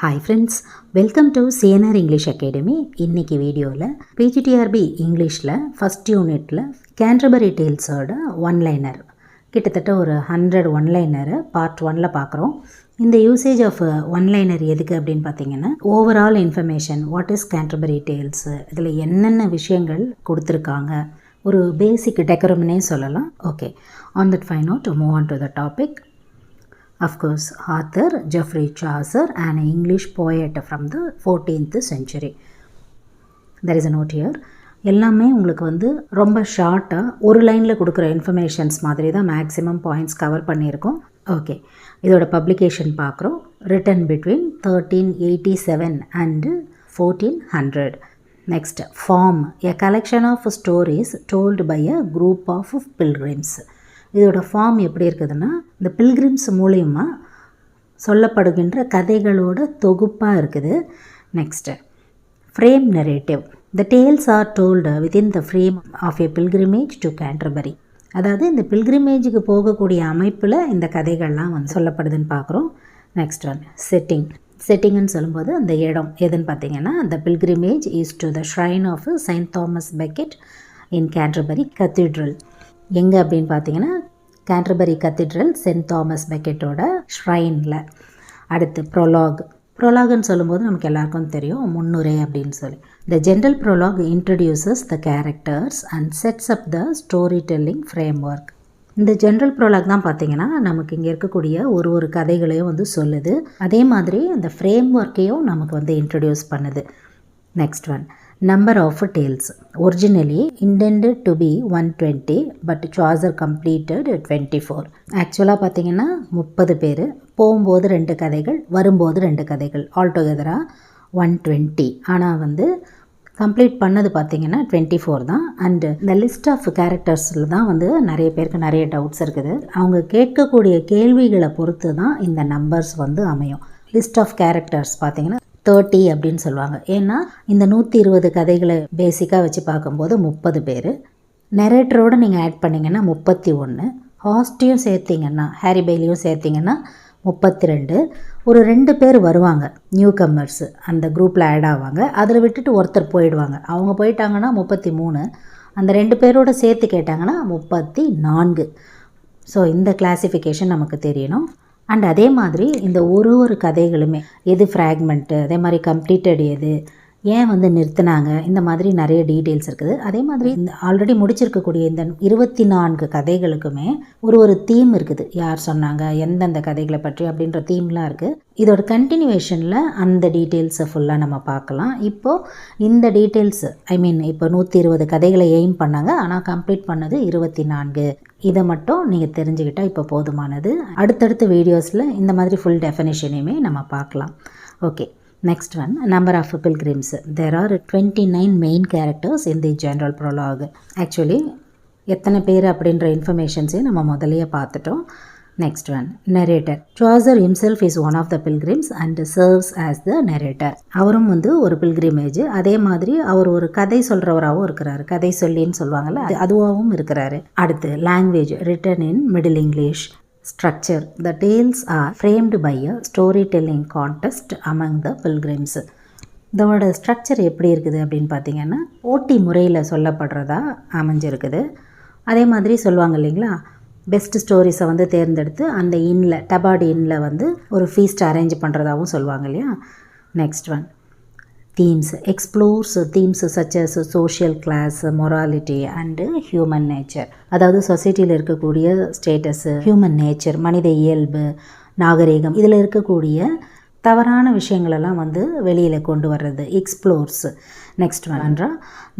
Hi friends, welcome to CNR English Academy. இன்னைக்கு வீடியோவில் PGTRB இங்கிலீஷில் ஃபஸ்ட் யூனிட்டில் கேன்டர்பரி டேல்ஸோட ஒன்லைனர் கிட்டத்தட்ட ஒரு 100 ஒன்லைனரை பார்ட் 1ல் பார்க்குறோம். இந்த யூசேஜ் ஆஃப் ஒன்லைனர் எதுக்கு அப்படின்னு பார்த்தீங்கன்னா overall information what is Canterbury tales, இதில் என்னென்ன விஷயங்கள் கொடுத்துருக்காங்க, ஒரு பேசிக் டெக்கரம்னே சொல்லலாம். Okay, on that fine note move on to the topic. Of course, author Geoffrey Chaucer, an English poet from the 14th century. There is a note here. எல்லாமே உங்களுக்கு வந்து ரொம்ப ஷார்ட்டாக ஒரு லைனில் கொடுக்குற இன்ஃபர்மேஷன்ஸ் மாதிரி தான் மேக்ஸிமம் பாயிண்ட்ஸ் கவர் பண்ணியிருக்கோம். ஓகே, இதோட பப்ளிகேஷன் பார்க்குறோம். Written between 1387 and 1400. Next, form a collection of stories told by a group of pilgrims. இதோட ஃபார்ம் எப்படி இருக்குதுன்னா, இந்த பில்கிரிம்ஸ் மூலயமா சொல்லப்படுகின்ற கதைகளோட தொகுப்பாக இருக்குது. Next, frame narrative. The tales are told within the frame of a pilgrimage to Canterbury. அதாவது இந்த பில்கிரிமேஜுக்கு போகக்கூடிய அமைப்பில் இந்த கதைகள்லாம் வந்து சொல்லப்படுதுன்னு பார்க்குறோம். Next one, setting. செட்டிங்னு சொல்லும்போது அந்த இடம் எதுன்னு பார்த்தீங்கன்னா, the pilgrimage is to the shrine of Saint Thomas Becket in Canterbury Cathedral. எங்கே அப்படின்னு பார்த்தீங்கன்னா கேன்டர்பரி கத்தீட்ரல் சென்ட் தாமஸ் பெக்கெட்டோட ஷ்ரைனில். அடுத்து ப்ரொலாக். ப்ரொலாக்னு சொல்லும்போது நமக்கு எல்லாருக்கும் தெரியும் முன்னுரை அப்படின்னு சொல்லி. The general prologue introduces the characters and sets up the story telling frame work. இந்த ஜென்ரல் ப்ரோலாக் தான் பார்த்தீங்கன்னா நமக்கு இங்கே இருக்கக்கூடிய ஒரு கதைகளையும் வந்து சொல்லுது. அதே மாதிரி இந்த ஃப்ரேம் ஒர்க்கையும் நமக்கு வந்து இன்ட்ரடியூஸ் பண்ணுது. Next one, number of tales. Originally intended to be 120 but Chaucer completed 24. ஆக்சுவலாக பார்த்தீங்கன்னா 30 பேர், போகும்போது 2 கதைகள், வரும்போது 2 கதைகள், ஆல்டுகெதராக 120. ஆனால் வந்து கம்ப்ளீட் பண்ணது பார்த்தீங்கன்னா 24 தான். அண்டு இந்த லிஸ்ட் ஆஃப் கேரக்டர்ஸில் தான் வந்து நிறைய பேருக்கு நிறைய டவுட்ஸ் இருக்குது. அவங்க கேட்கக்கூடிய கேள்விகளை பொறுத்து தான் இந்த நம்பர்ஸ் வந்து அமையும். லிஸ்ட் ஆஃப் கேரக்டர்ஸ் பார்த்தீங்கன்னா 30 அப்படின்னு சொல்லுவாங்க. ஏன்னா இந்த 120 கதைகளை பேசிக்காக வச்சு பார்க்கும்போது 30 பேர். நெரேட்டரோடு நீங்கள் ஆட் பண்ணிங்கன்னா 31, ஹாஸ்டையும் சேர்த்திங்கன்னா ஹாரி பெய்லியும் சேர்த்திங்கன்னா 32. ஒரு 2 பேர் வருவாங்க நியூ கம்மர்ஸு, அந்த குரூப்பில் ஆட் ஆவாங்க. அதில் விட்டுட்டு ஒருத்தர் போயிடுவாங்க. அவங்க போயிட்டாங்கன்னா 33. அந்த 2 பேரோடு சேர்த்து கேட்டாங்கன்னா 34. ஸோ இந்த கிளாசிஃபிகேஷன் நமக்கு தெரியணும். அண்ட் அதே மாதிரி இந்த ஒரு கதைகளுமே எது ஃப்ராக்மெண்ட்டு, அதே மாதிரி கம்ப்ளீட்டட் எது, ஏன் வந்து நிறுத்தினாங்க, இந்த மாதிரி நிறைய டீட்டெயில்ஸ் இருக்குது. அதே மாதிரி இந்த ஆல்ரெடி முடிச்சிருக்கக்கூடிய இந்த 24 கதைகளுக்குமே ஒரு தீம் இருக்குது. யார் சொன்னாங்க, எந்தெந்த கதைகளை பற்றி அப்படின்ற தீம்லாம் இருக்குது. இதோட கண்டினியூவேஷனில் அந்த டீட்டெயில்ஸை ஃபுல்லாக நம்ம பார்க்கலாம். இப்போது இந்த டீட்டெயில்ஸ் இப்போ 120 கதைகளை எய்ம் பண்ணாங்க, ஆனால் கம்ப்ளீட் பண்ணது 24. இதை மட்டும் நீங்கள் தெரிஞ்சுக்கிட்டால் இப்போ போதுமானது. அடுத்தடுத்த வீடியோஸில் இந்த மாதிரி ஃபுல் டெஃபினிஷனையுமே நம்ம பார்க்கலாம். Okay, next one, number of pilgrims. There are 29 main characters in the general prologue. Actually எத்தனை பேர் அப்படின்ற இன்ஃபர்மேஷன்ஸையும் நம்ம முதலையே பார்த்துட்டோம். Next one, narrator. Chaucer himself is one of the pilgrims and serves as the narrator. அவரும் வந்து ஒரு பில்கிரிமேஜ். அதே மாதிரி அவர் ஒரு கதை சொல்கிறவராகவும் இருக்கிறாரு, கதை சொல்லின்னு சொல்லுவாங்கள்ல, அதுவாகவும் இருக்கிறாரு. அடுத்து, language written in middle English. Structure. The tales are framed by a storytelling contest among the pilgrims. இதோட ஸ்ட்ரக்சர் எப்படி இருக்குது அப்படின்னு பார்த்தீங்கன்னா போட்டி முறையில் சொல்லப்படுறதா அமைஞ்சிருக்குது. அதே மாதிரி சொல்லுவாங்க இல்லைங்களா, பெஸ்ட் ஸ்டோரிஸை வந்து தேர்ந்தெடுத்து அந்த டபாடி இன்னில் வந்து ஒரு ஃபீஸ்ட் அரேஞ்ச் பண்ணுறதாகவும் சொல்லுவாங்க இல்லையா. Next one, themes. Explores themes such as social class, morality and human nature. அதாவது சொசைட்டியில் இருக்கக்கூடிய ஸ்டேட்டஸு, ஹியூமன் நேச்சர், மனித இயல்பு, நாகரிகம், இதில் இருக்கக்கூடிய தவறான விஷயங்களெல்லாம் வந்து வெளியில் கொண்டு வர்றது, எக்ஸ்ப்ளோர்ஸ். நெக்ஸ்ட் ஒன்றா,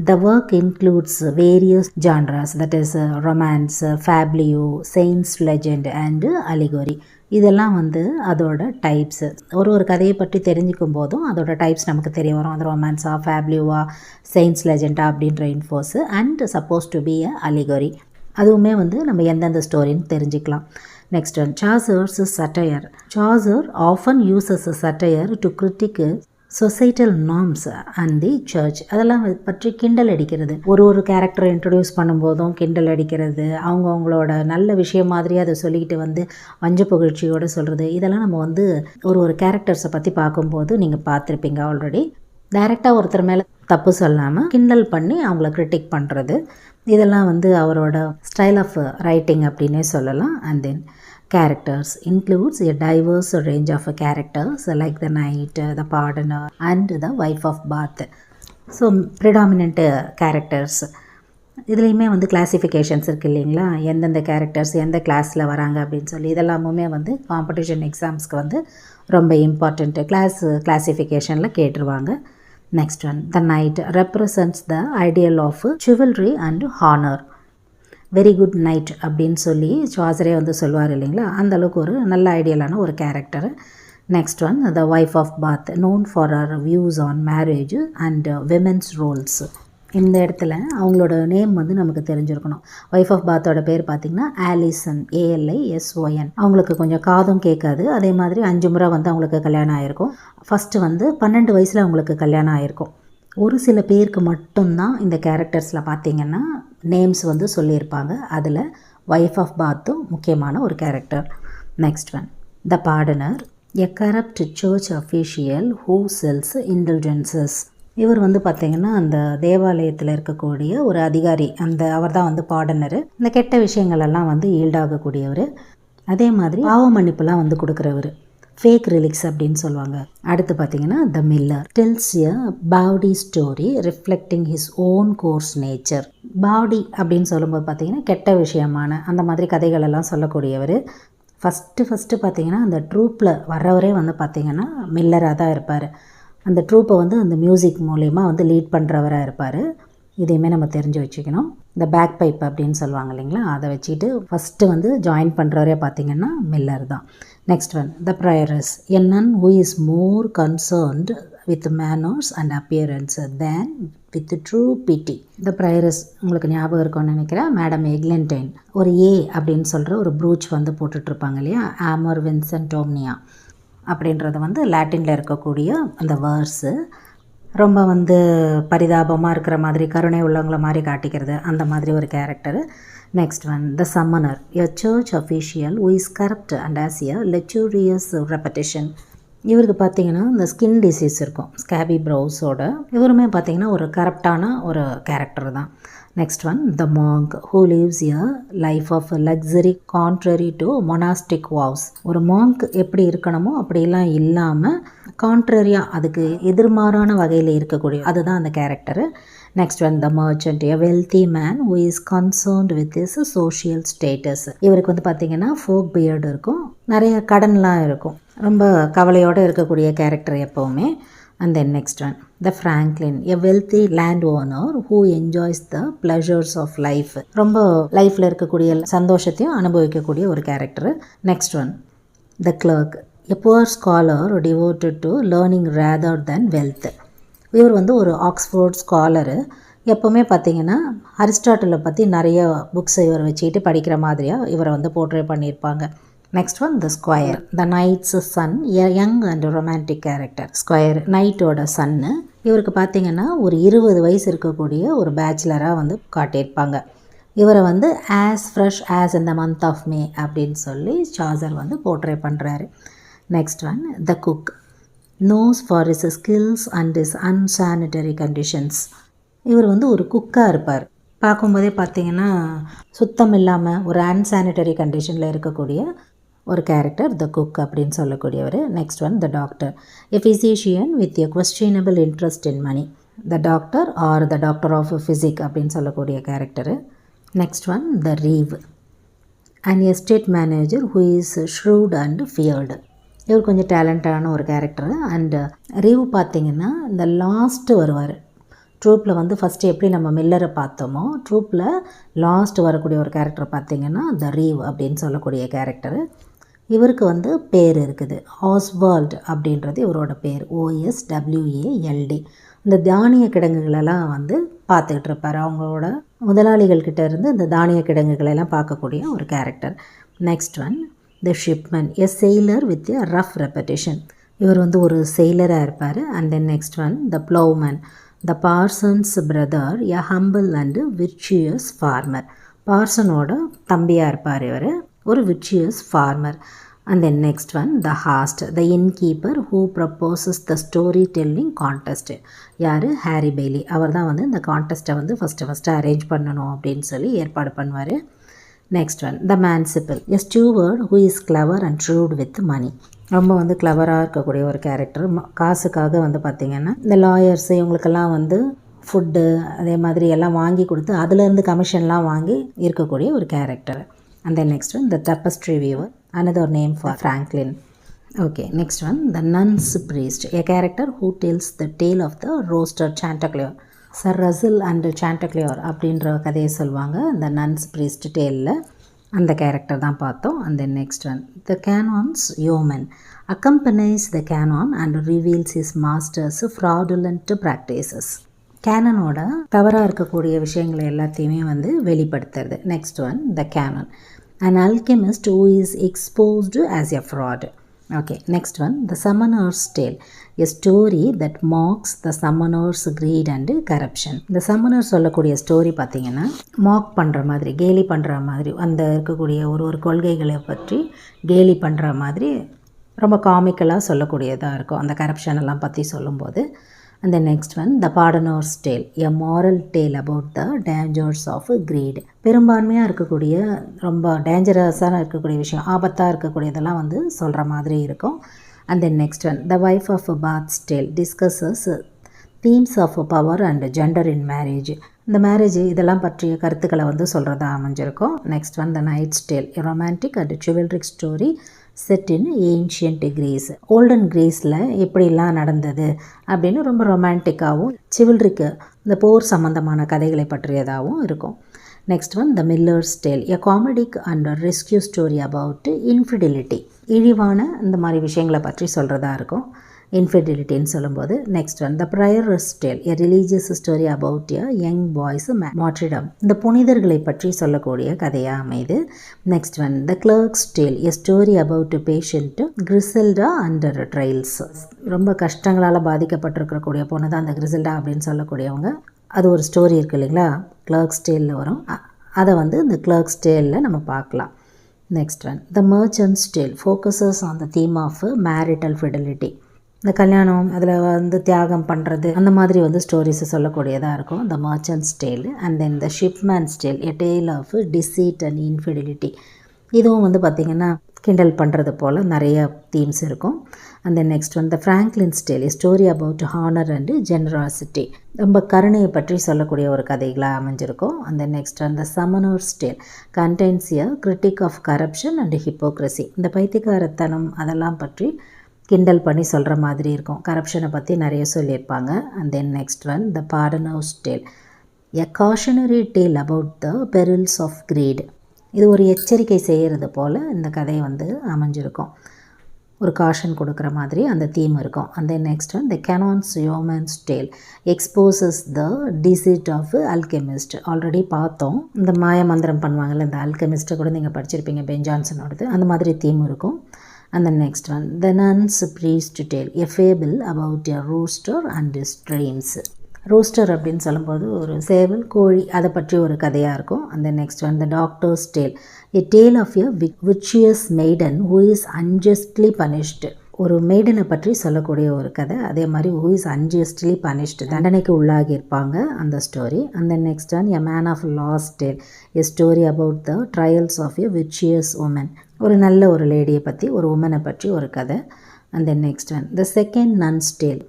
the work includes various genres, that is romance, fabliau, saints legend and allegory. இதெல்லாம் வந்து அதோட டைப்ஸு. ஒரு கதையை பற்றி தெரிஞ்சுக்கும் போதும் அதோட டைப்ஸ் நமக்கு தெரிய வரும். அது ரொமான்ஸா, ஃபேப்லியோவா, செயின்ஸ் லெஜெண்டா அப்படின்ற infos. And suppose to be a allegory, அதுவுமே வந்து நம்ம எந்தெந்த ஸ்டோரின்னு தெரிஞ்சுக்கலாம். Next one, Chaucer's satire. Chaucer often uses satire to critique societal norms and the church அதெல்லாம் பற்றி கிண்டல் அடிக்கிறது. ஒரு கேரக்டரை இன்ட்ரடியூஸ் பண்ணும்போதும் கிண்டல் அடிக்கிறது, அவங்களோட நல்ல விஷயம் மாதிரி அதை சொல்லிக்கிட்டு வந்து வஞ்ச புகழ்ச்சியோடு சொல்கிறது, இதெல்லாம் நம்ம வந்து ஒரு கேரக்டர்ஸை பற்றி பார்க்கும்போது நீங்கள் பார்த்துருப்பீங்க ஆல்ரெடி. டைரெக்டாக ஒருத்தர் மேலே தப்பு சொல்லாமல் கிண்டல் பண்ணி அவங்கள கிரிட்டிக் பண்ணுறது, இதெல்லாம் வந்து அவரோட ஸ்டைல் ஆஃப் ரைட்டிங் அப்படின்னே சொல்லலாம். And then characters includes a diverse range of characters like the knight, the pardoner and the wife of Bath. So predominant characters. இதுலேயுமே வந்து கிளாசிஃபிகேஷன்ஸ் இருக்குது இல்லைங்களா, எந்தெந்த கேரக்டர்ஸ் எந்த கிளாஸில் வராங்க அப்படின்னு சொல்லி. இதெல்லாமுமே வந்து காம்படிஷன் எக்ஸாம்ஸ்க்கு வந்து ரொம்ப இம்பார்ட்டண்ட்டு கிளாசிஃபிகேஷனில் கேட்டுருவாங்க. Next one, the knight represents the ideal of chivalry and honour. Very good knight அப்படின்னு சொல்லி சாசரே வந்து சொல்லுவார் இல்லைங்களா, அந்தளவுக்கு ஒரு நல்ல ஐடியலான ஒரு character. Next one, the wife of Bath known for her views on marriage and women's roles. இந்த இடத்துல அவங்களோட நேம் வந்து நமக்கு தெரிஞ்சிருக்கணும். ஒய்ஃப் ஆஃப் பாத்தோட பேர் பார்த்திங்கன்னா ஆலிசன், ALISON. அவங்களுக்கு கொஞ்சம் காதும் கேட்காது. அதே மாதிரி 5 முறை வந்து அவங்களுக்கு கல்யாணம் ஆகிருக்கும். ஃபஸ்ட்டு வந்து 12 வயசில் அவங்களுக்கு கல்யாணம் ஆகிருக்கும். ஒரு சில பேருக்கு மட்டும்தான் இந்த கேரக்டர்ஸில் பார்த்திங்கன்னா நேம்ஸ் வந்து சொல்லியிருப்பாங்க. அதில் ஒய்ஃப் ஆஃப் பாத்தும் முக்கியமான ஒரு character. Next one, the pardoner, a corrupt church official who sells indulgences. இவர் வந்து பார்த்திங்கன்னா அந்த தேவாலயத்தில் இருக்கக்கூடிய ஒரு அதிகாரி, அவர் தான் வந்து பார்டனரு. இந்த கெட்ட விஷயங்களெல்லாம் வந்து ஈல்டாகக்கூடியவர். அதே மாதிரி பாவ மன்னிப்புலாம் வந்து கொடுக்குறவர், ஃபேக் ரிலிக்ஸ் அப்படின்னு சொல்லுவாங்க. அடுத்து பார்த்தீங்கன்னா the miller tells a bawdy story reflecting his own coarse nature. Bawdy அப்படின்னு சொல்லும்போது பார்த்தீங்கன்னா கெட்ட விஷயமான அந்த மாதிரி கதைகள் எல்லாம் சொல்லக்கூடியவர். ஃபஸ்ட்டு பார்த்தீங்கன்னா அந்த ட்ரூப்பில் வர்றவரே வந்து பார்த்திங்கன்னா மில்லராக தான் இருப்பார். அந்த ட்ரூப்பை வந்து அந்த மியூசிக் மூலயமா வந்து லீட் பண்ணுறவராக இருப்பார். இதையுமே நம்ம தெரிஞ்சு வச்சுக்கணும். இந்த பேக் பைப் அப்படின்னு சொல்லுவாங்க இல்லைங்களா, அதை வச்சுட்டு ஃபஸ்ட்டு வந்து ஜாயின் பண்ணுறவரே பார்த்திங்கன்னா மில்லர் தான். Next one, the prioress, a nun who is more concerned with manners and appearance than with true piety. The prioress உங்களுக்கு ஞாபகம் இருக்கும்னு நினைக்கிறேன், மேடம் எக்லென்டைன். ஒரு ஏ அப்படின்னு சொல்கிற ஒரு ப்ரூச் வந்து போட்டுட்ருப்பாங்க இல்லையா, ஆமர் வின்சென்டோம்னியா அப்படின்றது வந்து லாட்டினில் இருக்கக்கூடிய அந்த வேர்ஸு. ரொம்ப வந்து பரிதாபமாக இருக்கிற மாதிரி, கருணை உள்ளவங்கள மாதிரி காட்டிக்கிறது, அந்த மாதிரி ஒரு character. Next one, the summoner, a church official who is corrupt and has a lecherous reputation. இவருக்கு பார்த்திங்கன்னா இந்த ஸ்கின் டிசீஸ் இருக்கும், ஸ்கேபி ப்ரௌஸோட. இவருமே பார்த்திங்கன்னா ஒரு கரப்டான ஒரு கேரக்டர் தான். Next one, the monk who lives a life of luxury contrary to monastic vows. ஒரு monk எப்படி இருக்கணுமோ அப்படிலாம் இல்லாமல் கான்ட்ரரியாக அதுக்கு எதிர்மாறான வகையில் இருக்கக்கூடிய அதுதான் அந்த character. Next one, the merchant, a wealthy man who is concerned with is social status. இவருக்கு வந்து பார்த்திங்கன்னா ஃபோக் பியர்டு இருக்கும், நிறைய கடன்லாம் இருக்கும், ரொம்ப கவலையோடு இருக்கக்கூடிய கேரக்டர் எப்போவுமே. And then next one, the Franklin, a wealthy land owner who enjoys the pleasures of life. ரொம்ப லைஃப்பில் இருக்கக்கூடிய சந்தோஷத்தையும் அனுபவிக்கக்கூடிய ஒரு character. Next one, the clerk, a poor scholar devoted to learning rather than wealth. இவர் வந்து ஒரு ஆக்ஸ்ஃபோர்ட் ஸ்காலரு. எப்போவுமே பார்த்திங்கன்னா அரிஸ்டாட்டிலை பற்றி நிறைய புக்ஸை இவர் வச்சுக்கிட்டு படிக்கிற மாதிரியாக இவரை வந்து போர்ட்ரே பண்ணியிருப்பாங்க. Next one, the squire, the knight's son, a young and romantic character. Squire நைட்டோட சன்னு. இவருக்கு பார்த்திங்கன்னா ஒரு 20 வயசு இருக்கக்கூடிய ஒரு பேச்சுலராக வந்து காட்டியிருப்பாங்க. இவரை வந்து as fresh as in the month of May அப்படின்னு சொல்லி சாசர் வந்து போர்ட்ரே பண்ணுறாரு. Next one, the cook, knows for his skills and his unsanitary conditions. இவர் வந்து ஒரு குக்காக இருப்பார். பார்க்கும்போதே பார்த்திங்கன்னா சுத்தம் இல்லாமல் ஒரு அன்சானிட்டரி கண்டிஷனில் இருக்கக்கூடிய ஒரு கேரக்டர் த குக் அப்படின்னு சொல்லக்கூடியவர். Next one, the doctor, a physician with a questionable interest in money. The doctor or the doctor of physic அப்படின்னு சொல்லக்கூடிய character. Next one, the reeve, and estate manager who is shrewd and feared. இவர் கொஞ்சம் டேலண்டான ஒரு character. And ரீவ் பார்த்திங்கன்னா இந்த last வருவார் ட்ரூப்பில். வந்து first எப்படி நம்ம மில்லரை பார்த்தோமோ, ட்ரூப்பில் லாஸ்ட்டு வரக்கூடிய ஒரு கேரக்டர் பார்த்திங்கன்னா த ரீவ் அப்படின்னு சொல்லக்கூடிய கேரக்டரு. இவருக்கு வந்து பேர் இருக்குது, ஆஸ்வால்ட் அப்படின்றது இவரோட பேர், OSWALD. இந்த தானிய கிடங்குகளெல்லாம் வந்து பார்த்துக்கிட்டு இருப்பார். அவங்களோட முதலாளிகள்கிட்ட இருந்து இந்த தானிய கிடங்குகளெல்லாம் பார்க்கக்கூடிய ஒரு character. Next one, the Shipman, a sailor with a rough ரெப்படேஷன். இவர் வந்து ஒரு sailor-ஆ இருப்பார். And then next one, the plowman. The parson's brother, a humble and virtuous farmer. பார்சனோட தம்பியாக இருப்பார் இவர், ஒரு virtuous farmer. And then next one, the host, the innkeeper who proposes the storytelling contest. யார்? Harry Bailey. அவர் தான் வந்து இந்த கான்டெஸ்ட்டை வந்து ஃபஸ்ட்டு அரேஞ்ச் பண்ணணும் அப்படின்னு சொல்லி ஏற்பாடு பண்ணுவார். Next one, the manciple, a steward who is clever and shrewd with money. ரொம்ப வந்து கிளவராக இருக்கக்கூடிய ஒரு கேரக்டர். காசுக்காக வந்து பார்த்திங்கன்னா இந்த லாயர்ஸ் இவங்களுக்கெல்லாம் வந்து ஃபுட்டு அதே மாதிரி எல்லாம் வாங்கி கொடுத்து அதுலேருந்து கமிஷன்லாம் வாங்கி இருக்கக்கூடிய ஒரு character. And then next one, the tapestry weaver, another name for Franklin. Okay, next one, the nun's priest, a character who tells the tale of the roasted Chanticleer. Sir Russell and Chanticleer அப்படின்ற கதையை சொல்லுவாங்க இந்த nuns priest டேலில். அந்த character தான் பார்த்தோம். And then next one, the canon's yeoman accompanies the canon and reveals his master's fraudulent practices. கேனனோட தவறாக இருக்கக்கூடிய விஷயங்களை எல்லாத்தையுமே வந்து வெளிப்படுத்துறது. Next one, the canon, an alchemist who is exposed as a fraud. Okay, next one, the summoner's tale, a story that mocks the summoner's greed and corruption. இந்த summoner சொல்லக்கூடிய story பார்த்திங்கன்னா Mach பண்ணுற மாதிரி, கேலி பண்ணுற மாதிரி, அந்த இருக்கக்கூடிய ஒரு கொள்கைகளை பற்றி கேலி பண்ணுற மாதிரி ரொம்ப காமிக்கலாக சொல்லக்கூடியதாக இருக்கும் அந்த கரப்ஷன் எல்லாம் பற்றி சொல்லும்போது. And the next one, the pardoner's tale, a moral tale about the dangers of greed. பெரும்பான்மையாக இருக்கக்கூடிய ரொம்ப டேஞ்சரஸாக இருக்கக்கூடிய விஷயம், ஆபத்தாக இருக்கக்கூடியதெல்லாம் வந்து சொல்கிற மாதிரி இருக்கும். And then next one, the wife of Bath's tale discusses themes of power and gender in marriage. இந்த மேரேஜ் இதெல்லாம் பற்றிய கருத்துக்களை வந்து சொல்கிறதா அமைஞ்சிருக்கும். Next one, the knight's tale, a romantic and chivalric story set in ancient Greece. Olden கிரீஸில் எப்படிலாம் நடந்தது அப்படின்னு ரொம்ப ரொமான்டிக்காகவும் சிவில்ரிக்கு இந்த போர் சம்பந்தமான கதைகளை பற்றியதாகவும் இருக்கும். Next one, the miller's tale, a comedic and risque story about infidelity. இழிவான இந்த மாதிரி விஷயங்களை பற்றி சொல்கிறதா இருக்கும் இன்ஃபிடிலிட்டின்னு சொல்லும்போது. Next one, the prioress's tale, a religious story about a young boy's martyrdom. இந்த புனிதர்களை பற்றி சொல்லக்கூடிய கதையாக அமைது. Next one, the clerk's tale, a story about patient Griselda under trials. ரொம்ப கஷ்டங்களால் பாதிக்கப்பட்டிருக்கக்கூடிய பொண்ணு தான் அந்த கிரிசெல்டா அப்படின்னு சொல்லக்கூடியவங்க. அது ஒரு ஸ்டோரி இருக்குது இல்லைங்களா, கிளர்க்ஸ் டேலில் வரும். அதை வந்து இந்த கிளர்க்ஸ் டேலில் நம்ம பார்க்கலாம். Next one, the merchant's tale focuses on the theme of marital fidelity. இந்த கல்யாணம் அதில் வந்து தியாகம் பண்ணுறது அந்த மாதிரி வந்து ஸ்டோரிஸை சொல்லக்கூடியதாக இருக்கும் the merchant's tale. And then the shipman's tale, a tale of deceit and infidelity. இதுவும் வந்து பார்த்திங்கன்னா கிண்டல் பண்ணுறது போல் நிறைய தீம்ஸ் இருக்கும். அண்ட் தென் நெக்ஸ்ட் வந்து the franklin's tale, a story about honour and generosity. ரொம்ப கருணையை பற்றி சொல்லக்கூடிய ஒரு கதைகளாக அமைஞ்சிருக்கும். அந்த நெக்ஸ்ட் வந்து summoner's tale contains a critique of corruption and hypocrisy. இந்த பைத்தியக்காரத்தனம் அதெல்லாம் பற்றி கிண்டல் பண்ணி சொல்கிற மாதிரி இருக்கும். கரப்ஷனை பற்றி நிறைய சொல்லியிருப்பாங்க. And then next one, the pardoner's tale, a cautionary tale about the perils of greed. இது ஒரு எச்சரிக்கை செய்கிறது போல் இந்த கதை வந்து அமைஞ்சிருக்கும். ஒரு காஷன் கொடுக்குற மாதிரி அந்த தீம் இருக்கும். And then next one, the canon's yeoman's tale exposes the deceit of alchemist. Already பார்த்தோம், இந்த மாய மந்திரம் பண்ணுவாங்கள்ல இந்த அல்கெமிஸ்ட்டை கூட நீங்கள் படிச்சிருப்பீங்க, பென் ஜான்சனோடது. அந்த மாதிரி தீம் இருக்கும். And the next one, the nun's priest tale, a fable about a rooster and his dreams. Rooster அப்படின்னு சொல்லும்போது ஒரு சேவல் கோழி அதை பற்றி ஒரு கதையாக இருக்கும். அந்த next one, the doctor's tale, a tale of a vicious maiden who is unjustly punished. ஒரு மெய்டனை பற்றி சொல்லக்கூடிய ஒரு கதை. அதே மாதிரி ஹூ இஸ் அன்ஜஸ்ட்லி பனிஷ்டு, தண்டனைக்கு உள்ளாகி இருப்பாங்க அந்த ஸ்டோரி. அந்த next one, a man of law's tale, a story about the trials of a vicious woman. ஒரு நல்ல ஒரு லேடியை பற்றி, ஒரு உமனை பற்றி ஒரு கதை. And then next one, the second nun's tale,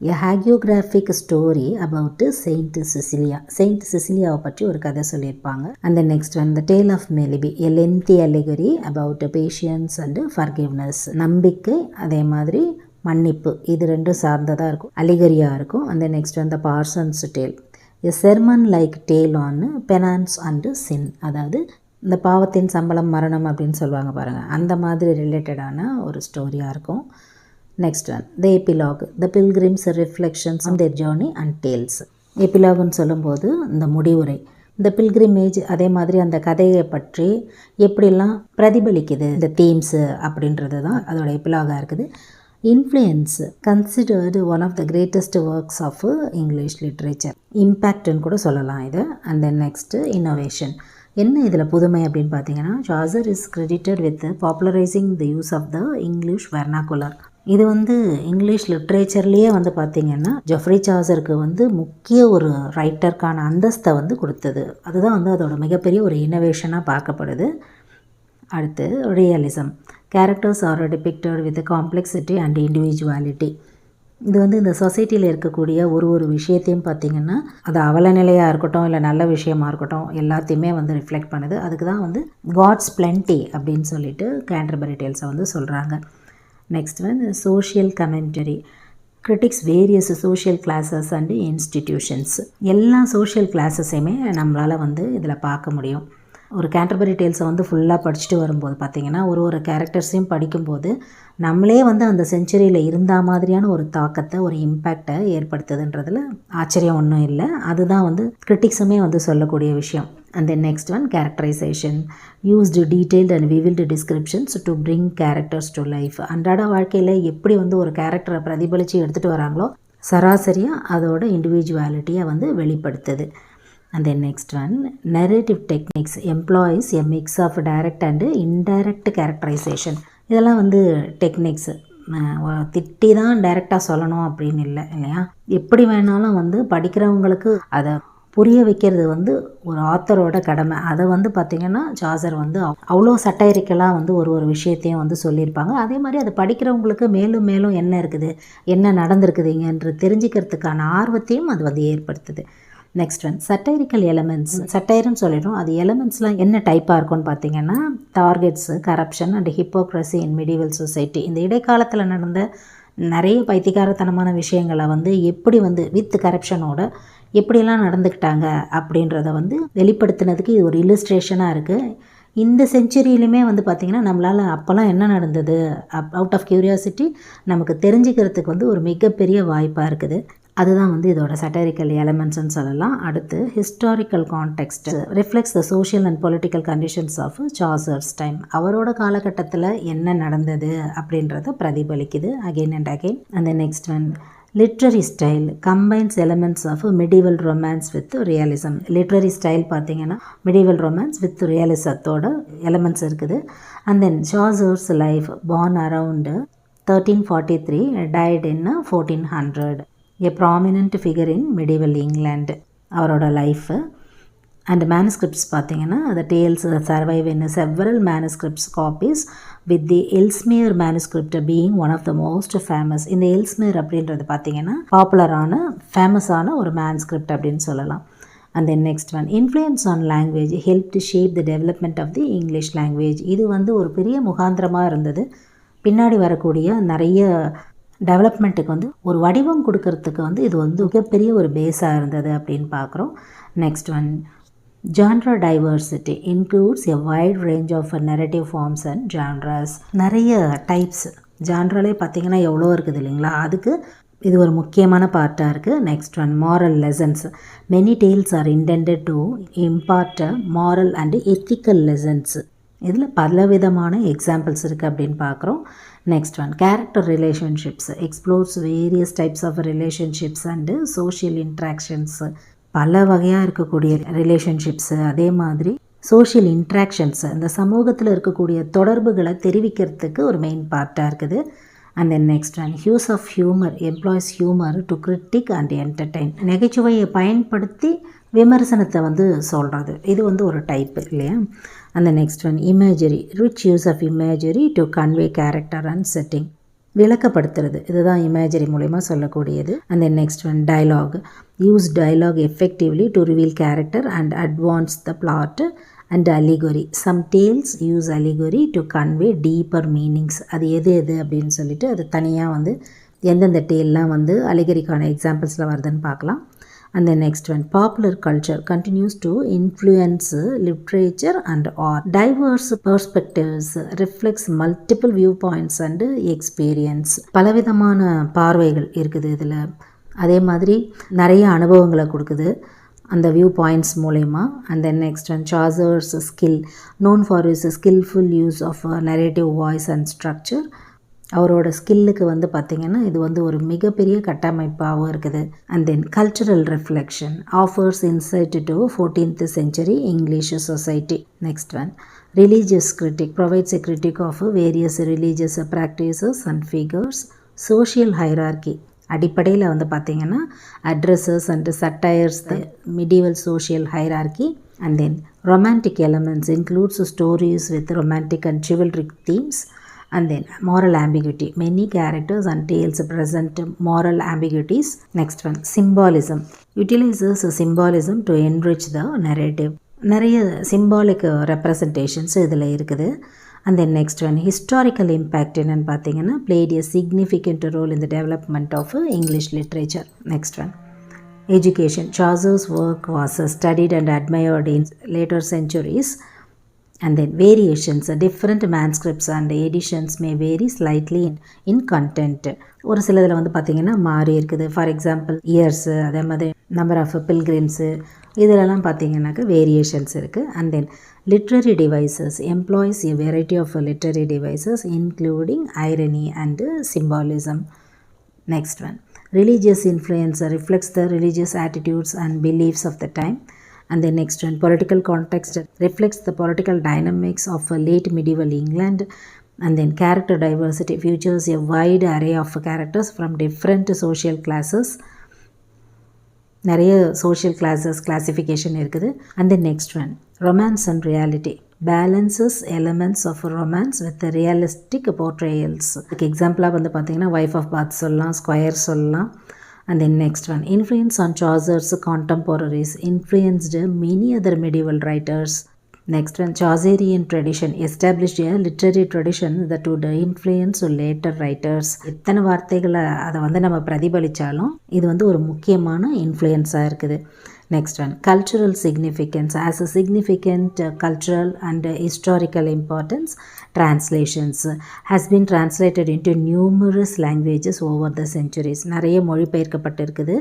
a hagiographic story about Saint Cecilia. Saint சிசிலியாவை பற்றி ஒரு கதை சொல்லியிருப்பாங்க. And then next one, the tale of Melibee, a lengthy allegory about patience and forgiveness. நம்பிக்கை அதே மாதிரி மன்னிப்பு, இது ரெண்டும் சார்ந்ததாக இருக்கும், அலிகரியாக இருக்கும். அந்த next one, the parson's tale, a sermon like tale on penance and sin. அதாவது இந்த பாவத்தின் சம்பளம் மரணம் அப்படின்னு சொல்லுவாங்க பாருங்கள், அந்த மாதிரி ரிலேட்டடான ஒரு ஸ்டோரியாக இருக்கும். Next one, the epilogue, the pilgrims' reflections on their journey and tales. எபிலாகுன்னு சொல்லும்போது இந்த முடிவுரை, இந்த பில்கிரிமேஜ் அதே மாதிரி அந்த கதையை பற்றி எப்படிலாம் பிரதிபலிக்குது இந்த தீம்ஸு அப்படின்றது தான் அதோட எபிலாகாக இருக்குது. Influence considered one of the greatest works of English literature. இம்பேக்ட்னு கூட சொல்லலாம் இது. And then next innovation. என்ன இதில் புதுமை அப்படின்னு பார்த்தீங்கன்னா, Chaucer is credited with popularising the use of the English vernacular. இது இங்கிலீஷ் லிட்ரேச்சர்லேயே பார்த்தீங்கன்னா ஜெஃப்ரி சாசருக்கு முக்கிய ஒரு ரைட்டருக்கான அந்தஸ்தை கொடுத்தது. அதுதான் அதோட மிகப்பெரிய ஒரு இன்னோவேஷனாக பார்க்கப்படுது. அடுத்து realism. Characters are depicted with complexity and individuality. இது இந்த சொசைட்டியில் இருக்கக்கூடிய ஒரு விஷயத்தையும் பார்த்திங்கன்னா, அது அவல நிலையாக இருக்கட்டும் இல்லை நல்ல விஷயமா இருக்கட்டும் எல்லாத்தையுமே ரிஃப்ளெக்ட் பண்ணுது. அதுக்கு தான் காட்ஸ் பிளென்டி அப்படின்னு சொல்லிட்டு கேண்டர்பரி டேல்ஸை சொல்கிறாங்க. Next social commentary. Critics various social classes and institutions. எல்லா சோஷியல் கிளாஸஸையுமே நம்மளால் இதில் பார்க்க முடியும். ஒரு கேண்டர்பரி டேல்ஸை ஃபுல்லாக படிச்சுட்டு வரும்போது பார்த்திங்கன்னா ஒரு கேரக்டர்ஸையும் படிக்கும்போது நம்மளே அந்த செஞ்சுரியில் இருந்த மாதிரியான ஒரு தாக்கத்தை ஒரு இம்பேக்டை ஏற்படுத்துதுன்றதில் ஆச்சரியம் ஒன்றும் இல்லை. அதுதான் கிரிட்டிக்ஸுமே சொல்லக்கூடிய விஷயம். And then next characterisation. Used detailed and vivid descriptions to bring characters to life. அன்றாட வாழ்க்கையில் எப்படி ஒரு கேரக்டரை பிரதிபலித்து எடுத்துகிட்டு வராங்களோ சராசரியாக அதோட இண்டிவிஜுவாலிட்டியை வெளிப்படுத்துது. And then next one, narrative techniques employs a mix of direct and indirect characterization. இதெல்லாம் டெக்னிக்ஸ் திட்டி தான் டைரெக்டாக சொல்லணும் அப்படின்னு இல்லை இல்லையா. எப்படி வேணாலும் படிக்கிறவங்களுக்கு அதை புரிய வைக்கிறது ஒரு ஆத்தரோட கடமை. அதை பார்த்திங்கன்னா சாசர் அவ்வளோ சட்டைரிக்கலாக ஒரு விஷயத்தையும் சொல்லியிருப்பாங்க. அதே மாதிரி அதை படிக்கிறவங்களுக்கு மேலும் மேலும் என்ன இருக்குது, என்ன நடந்திருக்குதுங்கன்று தெரிஞ்சுக்கிறதுக்கான ஆர்வத்தையும் அது ஏற்படுத்துது. Next சட்டைரிக்கல் elements. சட்டைர்னு சொல்லிடும். அது எலமெண்ட்ஸ்லாம் என்ன டைப்பாக இருக்கும்னு பார்த்தீங்கன்னா, targets, corruption and hypocrisy in medieval society. இந்த இடைக்காலத்தில் நடந்த நிறைய பைத்தியகாரத்தனமான விஷயங்களை எப்படி வித் கரப்ஷனோட எப்படியெல்லாம் நடந்துக்கிட்டாங்க அப்படின்றத வெளிப்படுத்தினதுக்கு இது ஒரு இல்லுஸ்ட்ரேஷனாக இருக்குது. இந்த செஞ்சுரியிலுமே பார்த்திங்கன்னா நம்மளால் அப்போல்லாம் என்ன நடந்தது அவுட் ஆஃப் க்யூரியாசிட்டி நமக்கு தெரிஞ்சுக்கிறதுக்கு ஒரு மிகப்பெரிய வாய்ப்பாக இருக்குது. அதுதான் இதோட சட்டரிக்கல் எலமெண்ட்ஸ்ன்னு சொல்லலாம். அடுத்து historical context reflects the social and political conditions of Chaucer's time. அவரோட காலகட்டத்தில் என்ன நடந்தது அப்படின்றத பிரதிபலிக்குது அகெயின் அண்ட் அகெயின். அந்த next literary style combines elements of medieval romance with realism. Literary style பார்த்திங்கன்னா மிடிவல் ரொமான்ஸ் வித் ரியலிசத்தோட எலமெண்ட்ஸ் இருக்குது. And then Chaucer's life born around 1343 died in 1400. A prominent figure in medieval England. அவரோட life and manuscripts பார்த்திங்கன்னா the tales survive in several manuscripts copies with the Ellesmere manuscript being one of the most famous. இந்த Ellesmere அப்படின்றது பார்த்திங்கன்னா பாப்புலரான ஃபேமஸான ஒரு manuscript அப்படின்னு சொல்லலாம். And then next one, influence on language helped shape the development of the English language. இது ஒரு பெரிய முகாந்திரமாக இருந்தது. பின்னாடி வரக்கூடிய நிறைய டெவலப்மெண்ட்டுக்கு ஒரு வடிவம் கொடுக்கறதுக்கு இது மிகப்பெரிய ஒரு பேஸாக இருந்தது அப்படின்னு பார்க்குறோம். Next genre diversity includes a wide range of narrative forms and genres. நிறைய டைப்ஸ் ஜான்ராலே பார்த்திங்கன்னா எவ்வளோ இருக்குது இல்லைங்களா, அதுக்கு இது ஒரு முக்கியமான பார்ட்டாக இருக்குது. Next moral lessons. Many tales are intended to impart moral and ethical lessons. இதில் பலவிதமான எக்ஸாம்பிள்ஸ் இருக்குது அப்படின்னு பார்க்குறோம். Next character relationships explores various types of relationships and social interactions. பல வகையாக இருக்கக்கூடிய ரிலேஷன்ஷிப்ஸு, அதே மாதிரி சோஷியல் இன்ட்ராக்ஷன்ஸு, இந்த சமூகத்தில் இருக்கக்கூடிய தொடர்புகளை தெரிவிக்கிறதுக்கு ஒரு மெயின் பார்ட்டாக இருக்குது. And then next use of humour employs humour to critique and entertain. நகைச்சுவையை பயன்படுத்தி விமர்சனத்தை சொல்கிறது, இது ஒரு டைப்பு இல்லையா. அந்த next imagery rich use of imagery to convey character and setting. விளக்கப்படுத்துறது, இதுதான் இமேஜரி மூலமா சொல்லக்கூடியது. And then next dialogue use dialogue effectively to reveal character and advance the plot and allegory. Some tales use allegory to convey deeper meanings. அது எது அப்படின்னு சொல்லிட்டு அது தனியாக எந்தெந்த டேல்லாம் அலிகரிக்கான எக்ஸாம்பிள்ஸில் வருதுன்னு பார்க்கலாம். And the next popular culture continues to influence literature and art. Diverse perspectives reflects multiple viewpoints and experience. பலவிதமான பார்வைகள் இருக்குது இதில். அதே மாதிரி நிறைய அனுபவங்களை கொடுக்குது அந்த வியூ பாயிண்ட்ஸ் மூலயமா. And then next saucers skill known for his skillful use of narrative voice and structure அவரோட ஸ்கில்லுக்கு வந்து பார்த்திங்கன்னா இது வந்து ஒரு மிகப்பெரிய கட்டமைப்பாகவும் இருக்குது. And then cultural reflection offers inside to 14th century English society. Next one, religious critic provides a critique of various religious practices and figures. Social hierarchy அடிப்படையில் வந்து பார்த்திங்கன்னா addresses and satires the medieval social hierarchy. And then romantic elements includes stories with romantic and chivalric themes. And then moral ambiguity, many characters and tales present moral ambiguities. Next one, symbolism utilizes symbolism to enrich the narrative. நிறைய symbolic representations இதில் இருக்குது. And then next one, historical impact என்னன்னு பார்த்தீங்கன்னா played a significant role in the development of English literature. Next one, education. Chaucer's work was studied and admired in later centuries. And then variations, different manuscripts and editions may vary slightly in content. ஒரு சிலதில் வந்து பார்த்திங்கன்னா மாறி இருக்குது. For example years, அதே மாதிரி number of பில்கிரிம்ஸு, இதிலெல்லாம் பார்த்திங்கனாக்கா variations இருக்குது. And then literary devices employs a variety of literary devices including irony and symbolism. Next one, religious influence reflects the religious attitudes and beliefs of the time. And the next one, political context reflects the political dynamics of late medieval England. And then character diversity features a wide array of characters from different social classes. நிறைய social classes classification இருக்குது. And the next one, romance and reality balances elements of romance with the realistic portrayals. எக்ஸாம்பிளாக வந்து பார்த்தீங்கன்னா wife of பாத் சொல்லலாம், square சொல்லலாம். And then next one, influence on Chaucer's contemporaries influenced many other medieval writers. Next one, Chaucerian tradition established a literary tradition that would influence later writers. எத்தனை வார்த்தைகளை அதை வந்து நம்ம பிரதிபலித்தாலும் இது வந்து ஒரு முக்கியமான இன்ஃப்ளூயன்ஸாக இருக்குது. Next one, cultural significance. As a significant cultural and historical importance, translations has been translated into numerous languages over the centuries. நிறைய மொழிபெயர்க்கப்பட்டிருக்குது.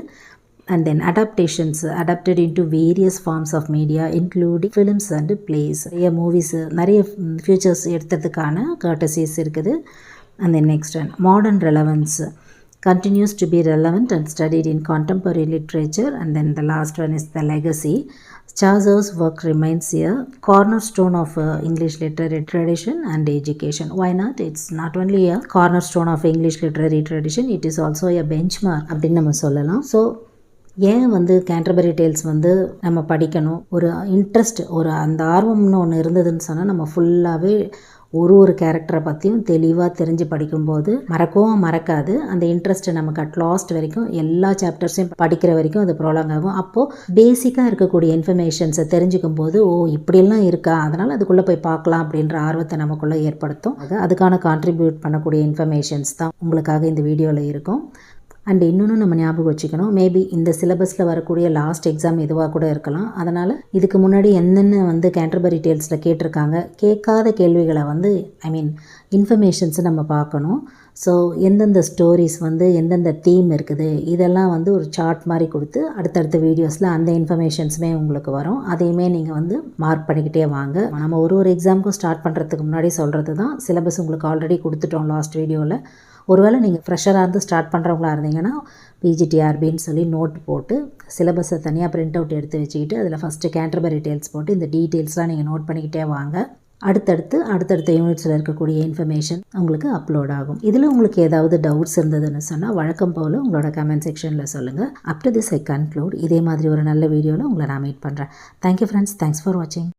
And then adaptations adapted into various forms of media including films and plays. நிறைய movies, நிறைய features எடுத்ததுக்கான courtesies இருக்குது. And then next one, modern relevance continues to be relevant and studied in contemporary literature. And then the last one is the legacy. Chaucer's work remains a cornerstone of English literary tradition and education. Why not? It's not only a cornerstone of English literary tradition, it is also a benchmark அப்படின்னு நம்ம சொல்லலாம். So ஏன் வந்து Canterbury tales வந்து நம்ம படிக்கணும், ஒரு interest, ஒரு அந்த ஆர்வம்னு ஒன்று இருந்ததுன்னு சொன்னால் நம்ம ஃபுல்லாகவே ஒரு கேரக்டரை பற்றியும் தெளிவாக தெரிஞ்சு படிக்கும்போது மறக்கவும் மறக்காது. அந்த இன்ட்ரெஸ்ட்டை நமக்கு அட் லாஸ்ட் வரைக்கும் எல்லா சாப்டர்ஸையும் படிக்கிற வரைக்கும் அது ப்ரோலாங் ஆகும். அப்போது பேசிக்காக இருக்கக்கூடிய இன்ஃபர்மேஷன்ஸை தெரிஞ்சுக்கும் போது ஓ இப்படியெல்லாம் இருக்கா, அதனால் அதுக்குள்ளே போய் பார்க்கலாம் அப்படின்ற ஆர்வத்தை நமக்குள்ளே ஏற்படுத்தும். அதுக்கான கான்ட்ரிபியூட் பண்ணக்கூடிய இன்ஃபர்மேஷன்ஸ் தான் உங்களுக்காக இந்த வீடியோவில் இருக்கும். அண்ட் இன்னொன்று நம்ம ஞாபகம் வச்சுக்கணும், மேபி இந்த சிலபஸில் வரக்கூடிய லாஸ்ட் எக்ஸாம் இதுவாக கூட இருக்கலாம். அதனால் இதுக்கு முன்னாடி என்னென்ன வந்து கேன்டர்பரி டேல்ஸில் கேட்டிருக்காங்க, கேட்காத கேள்விகளை வந்து இன்ஃபர்மேஷன்ஸை நம்ம பார்க்கணும். ஸோ எந்தெந்த ஸ்டோரிஸ் வந்து எந்தெந்த தீம் இருக்குது இதெல்லாம் வந்து ஒரு சார்ட் மாதிரி கொடுத்து அடுத்தடுத்த வீடியோஸில் அந்த இன்ஃபர்மேஷன்ஸுமே உங்களுக்கு வரும். அதையுமே நீங்கள் வந்து மார்க் பண்ணிக்கிட்டே வாங்க. நம்ம ஒரு எக்ஸாமுக்கும் ஸ்டார்ட் பண்ணுறதுக்கு முன்னாடி சொல்கிறது தான், சிலபஸ் உங்களுக்கு ஆல்ரெடி கொடுத்துட்டோம் லாஸ்ட் வீடியோவில். ஒருவேளை நீங்கள் ஃப்ரெஷராக இருந்து ஸ்டார்ட் பண்ணுறவங்களா இருந்தீங்கன்னா பிஜிடிஆர்பின்னு சொல்லி நோட் போட்டு சிலபஸை தனியாக பிரிண்ட் அவுட் எடுத்து வச்சுக்கிட்டு அதில் ஃபஸ்ட்டு கேன்டர்பரி டேல்ஸ் போட்டு இந்த டீட்டெயில்ஸ்லாம் நீங்கள் நோட் பண்ணிக்கிட்டே வாங்க. அடுத்தடுத்த யூனிட்ஸில் இருக்கக்கூடிய இன்ஃபர்மேஷன் உங்களுக்கு அப்லோட் ஆகும். இதில் உங்களுக்கு ஏதாவது டவுட்ஸ் இருந்ததுன்னு சொன்னால் வழக்கம் போல் உங்களோட கமெண்ட் செக்ஷனில் சொல்லுங்கள். After this I conclude. இதே மாதிரி ஒரு நல்ல வீடியோவில் உங்களை நான் மீட் பண்ணுறேன். தேங்க்யூ ஃப்ரெண்ட்ஸ், தேங்க்ஸ் ஃபார் வாட்சிங்.